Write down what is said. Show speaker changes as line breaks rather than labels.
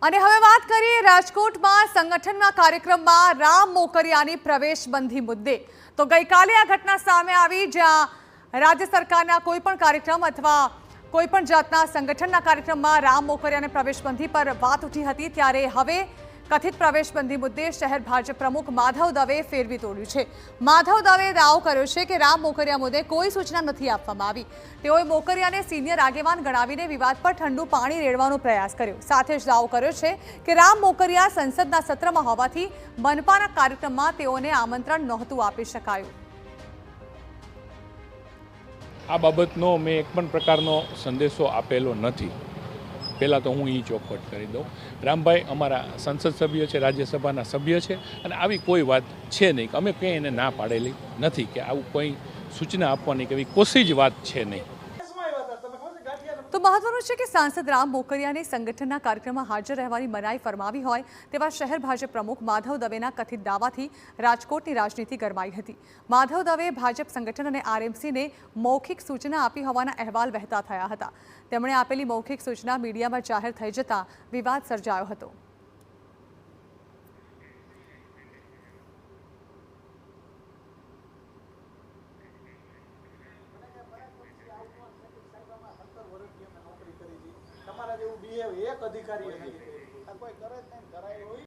અને હવે વાત કરીએ રાજકોટમાં સંગઠનના કાર્યક્રમમાં રામ મોકરિયાની પ્રવેશબંધી મુદ્દે। તો ગઈકાલે આ ઘટના સામે આવી, જ્યાં રાજ્ય સરકારના કોઈ પણ કાર્યક્રમ અથવા કોઈ પણ જાતના સંગઠનના કાર્યક્રમમાં રામ મોકરિયાને પ્રવેશબંધી પર વાત ઉઠી હતી। ત્યારે હવે કથિત પ્રવેશબંધી મુદ્દે શહેર ભાજપ પ્રમુખ માધવ દવે ફેરવી તોડ્યું છે। માધવ દવે દાવો કર્યો છે કે રામ મોકરિયા મુદ્દે કોઈ સૂચના નથી આપવામાં આવી। તેઓએ મોકરિયાને સિનિયર આગેવાન ગણાવીને વિવાદ પર ઠંડુ પાણી રેડવાનો પ્રયાસ કર્યો। સાથે જ દાવો કર્યો છે કે રામ મોકરિયા સંસદના સત્રમાં હોવાથી મનપાના કાર્યક્રમમાં તેઓને આમંત્રણ નહોતું આપી શકાયું।
આ બાબતનો મેં એક પણ પ્રકારનો સંદેશો આપેલો નથી। પહેલાં તો હું એ ચોખવટ કરી દઉં, રામભાઈ અમારા સંસદ સભ્ય છે, રાજ્યસભાના સભ્ય છે, અને આવી કોઈ વાત છે નહીં કે અમે કંઈ એને ના પાડેલી નથી કે આવું કોઈ સૂચના આપવાની કે એવી કોશી જ વાત છે નહીં।
તો મહત્વનું છે કે સાંસદ રામ મોકરિયાને સંગઠનના કાર્યક્રમમાં હાજર રહેવાની મનાઈ ફરમાવી હોય તેવા શહેર ભાજપ પ્રમુખ માધવ દવેના કથિત દાવાથી રાજકોટની રાજનીતિ ગરમાઈ હતી। માધવ દવે ભાજપ સંગઠન અને આરએમસીને મૌખિક સૂચના આપી હોવાના અહેવાલ વહેતા થયા હતા। તેમણે આપેલી મૌખિક સૂચના મીડિયામાં જાહેર થઈ જતા વિવાદ સર્જાયો હતો।
તમારા જેવું બિહેવ એક અધિકારી કોઈ કરે જ નહીં, કરાય હોય